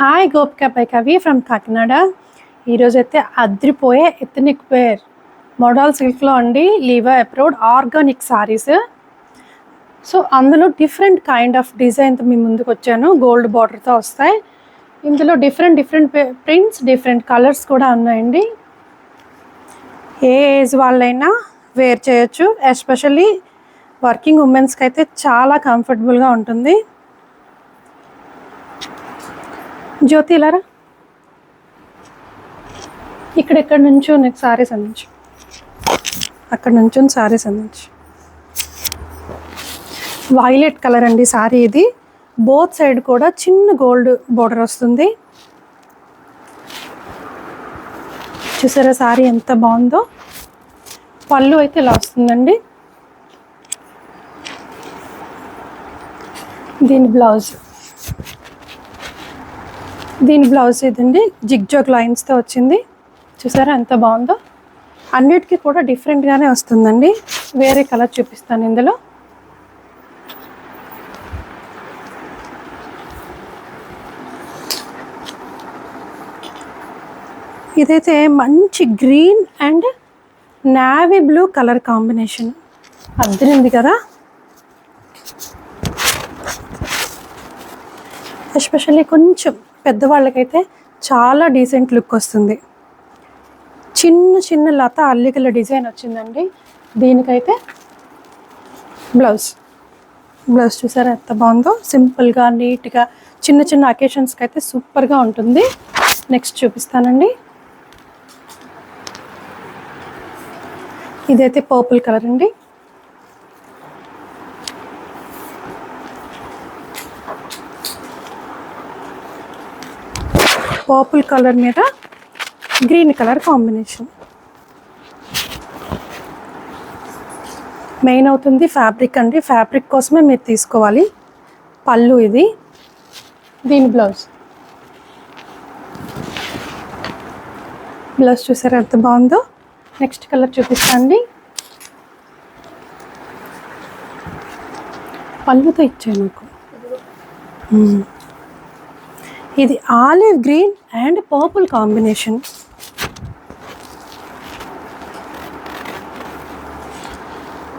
Hi Gopika by కవి from Kakinada. ఈరోజైతే అద్రిపోయే ethnic wear model సిల్క్లో అండి, లీవా అప్రూవ్డ్ ఆర్గానిక్ సారీస్. సో అందులో డిఫరెంట్ కైండ్ ఆఫ్ డిజైన్తో మీ ముందుకు వచ్చాను. గోల్డ్ బార్డర్తో వస్తాయి. ఇందులో డిఫరెంట్ ప్రింట్స్, డిఫరెంట్ కలర్స్ కూడా ఉన్నాయండి. ఏ ఏజ్ వాళ్ళైనా వేర్ చేయొచ్చు. ఎస్పెషల్లీ వర్కింగ్ ఉమెన్స్కి అయితే చాలా కంఫర్టబుల్గా ఉంటుంది. జ్యోతి ఇలారా, ఇక్కడెక్కడ నుంచో నీకు సారీస్ అందించు, అక్కడ నుంచో సారీస్ అందించు. వైలెట్ కలర్ అండి సారీ ఇది. బోత్ సైడ్ కూడా చిన్న గోల్డ్ బోర్డర్ వస్తుంది. చూసారా సారీ ఎంత బాగుందో. పళ్ళు అయితే ఇలా వస్తుందండి. దీని బ్లౌజ్ ఇదండి, జిగ్జాగ్ లైన్స్తో వచ్చింది. చూసారా ఎంత బాగుందో. అన్నిటికీ కూడా డిఫరెంట్గానే వస్తుందండి. వేరే కలర్ చూపిస్తాను ఇందులో. ఇదైతే మంచి green and navy blue colour combination. అద్దరింది కదా. ఎస్పెషల్లీ కొంచెం పెద్దవాళ్ళకైతే చాలా డీసెంట్ లుక్ వస్తుంది. చిన్న లత అల్లికల డిజైన్ వచ్చిందండి. దీనికైతే బ్లౌజ్ చూసారా ఎంత బాగుందో. సింపుల్గా, నీట్గా చిన్న అకేషన్స్కి అయితే సూపర్గా ఉంటుంది. నెక్స్ట్ చూపిస్తానండి. ఇదైతే పర్పుల్ కలర్ అండి. పర్పుల్ కలర్ మీద గ్రీన్ కలర్ కాంబినేషన్. మెయిన్ అవుతుంది ఫ్యాబ్రిక్ అండి. ఫ్యాబ్రిక్ కోసమే మీరు తీసుకోవాలి. పళ్ళు ఇది. దీని బ్లౌజ్ చూసారా ఎంత బాగుందో. నెక్స్ట్ కలర్ చూపిస్తా అండి. పళ్ళుతో ఇచ్చాను నాకు. ఇది olive green and purple combination.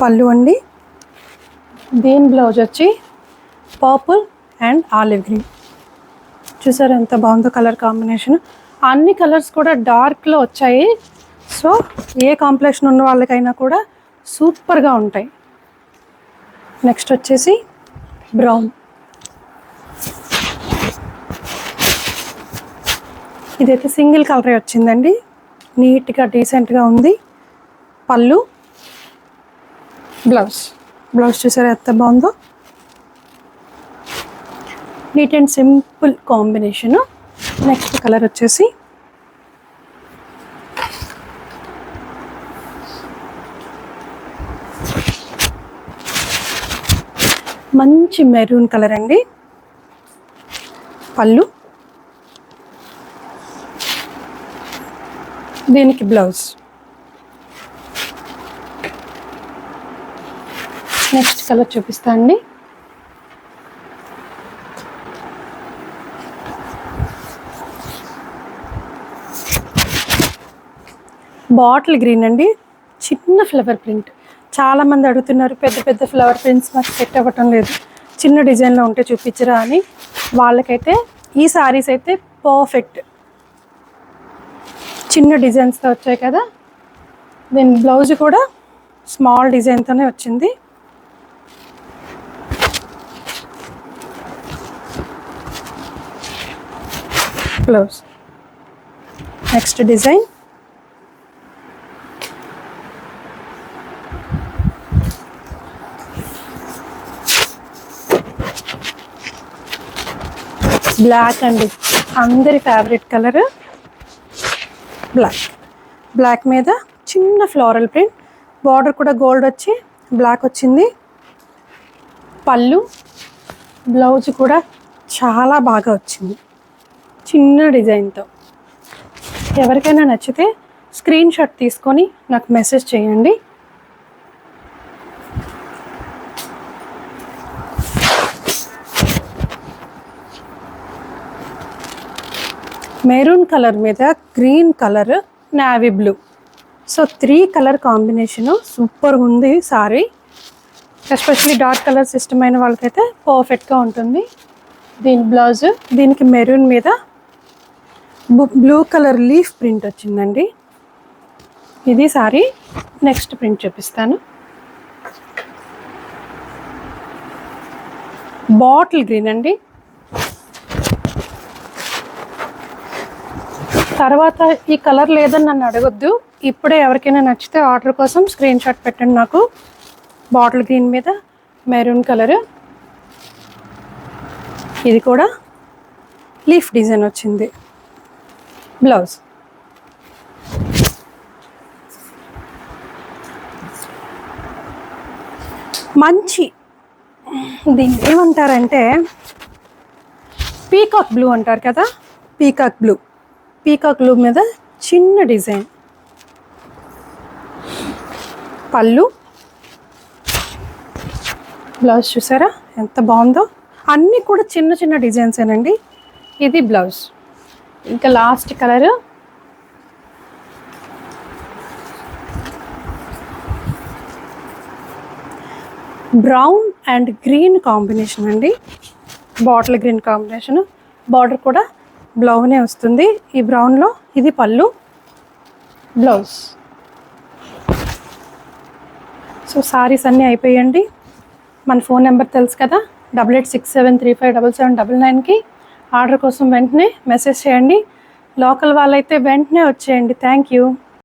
పళ్ళు అండి. దీని బ్లౌజ్ వచ్చి పర్పుల్ అండ్ ఆలివ్ గ్రీన్. చూసారు ఎంత బాగుందో కలర్ కాంబినేషన్. అన్ని కలర్స్ కూడా డార్క్లో వచ్చాయి. సో ఏ కాంప్లెక్షన్ ఉన్న వాళ్ళకైనా కూడా సూపర్గా ఉంటాయి. నెక్స్ట్ వచ్చేసి బ్రౌన్. ఇదైతే సింగిల్ కలరే వచ్చిందండి. నీట్గా డీసెంట్గా ఉంది. పళ్ళు, బ్లౌజ్ చూసారా ఎంత బాగుందో. Neat and simple combination. Next colour వచ్చేసి మంచి మెరూన్ కలర్ అండి. పళ్ళు, దీనికి బ్లౌజ్. నెక్స్ట్ కలర్ చూపిస్తా అండి. బాటిల్ గ్రీన్ అండి. చిన్న ఫ్లవర్ ప్రింట్. చాలామంది అడుగుతున్నారు, పెద్ద ఫ్లవర్ ప్రింట్స్ నాకు సెట్ అవ్వటం లేదు, చిన్న డిజైన్లో ఉంటే చూపించరా అని. వాళ్ళకైతే ఈ సారీస్ అయితే పర్ఫెక్ట్. చిన్న డిజైన్స్తో వచ్చాయి కదా. దీని బ్లౌజ్ కూడా స్మాల్ డిజైన్తోనే వచ్చింది. బ్లౌజ్. Next design. బ్లాక్ అండి, అందరి ఫేవరెట్ కలర్ బ్లాక్ మీద చిన్న ఫ్లోరల్ ప్రింట్. బార్డర్ కూడా గోల్డ్ వచ్చి బ్లాక్ వచ్చింది. పళ్ళు, బ్లౌజ్ కూడా చాలా బాగా వచ్చింది చిన్న డిజైన్తో. ఎవరికైనా నచ్చితే స్క్రీన్ షాట్ తీసుకొని నాకు మెసేజ్ చేయండి. మెరూన్ కలర్ మీద green colour, navy blue. So 3 colour combination సూపర్గా ఉంది సారీ. ఎస్పెషల్లీ డార్క్ కలర్స్ ఇష్టమైన వాళ్ళకైతే పర్ఫెక్ట్గా ఉంటుంది. దీని బ్లౌజ్, దీనికి మెరూన్ మీద బ్లూ కలర్ లీఫ్ ప్రింట్ వచ్చిందండి. ఇది సారీ. నెక్స్ట్ ప్రింట్ చూపిస్తాను. బాటిల్ గ్రీన్ అండి. తర్వాత ఈ కలర్ లేదని నన్ను అడగొద్దు, ఇప్పుడే ఎవరికైనా నచ్చితే ఆర్డర్ కోసం స్క్రీన్ షాట్ పెట్టండి నాకు. బాటిల్ గ్రీన్ మీద మెరూన్ కలర్, ఇది కూడా లీఫ్ డిజైన్ వచ్చింది. బ్లౌజ్ మంచి, దీన్ని ఏమంటారంటే పీకాక్ బ్లూ అంటారు కదా, పీకాక్ బ్లూ మీద చిన్న డిజైన్. పళ్ళు, బ్లౌజ్ చూసారా ఎంత బాగుందో. అన్నీ కూడా చిన్న చిన్న డిజైన్సేనండి. ఇది బ్లౌజ్. ఇంకా last colour brown and green combination అండి. Bottle green combination. బార్డర్ కూడా బ్లౌనే వస్తుంది ఈ బ్రౌన్లో. ఇది పళ్ళు, బ్లౌజ్. సో సారీస్ అన్నీ అయిపోయండి. మన ఫోన్ నెంబర్ తెలుసు కదా, 8867357799కి ఆర్డర్ కోసం వెంటనే మెసేజ్ చేయండి. లోకల్ వాళ్ళైతే వెంటనే వచ్చేయండి. Thank you.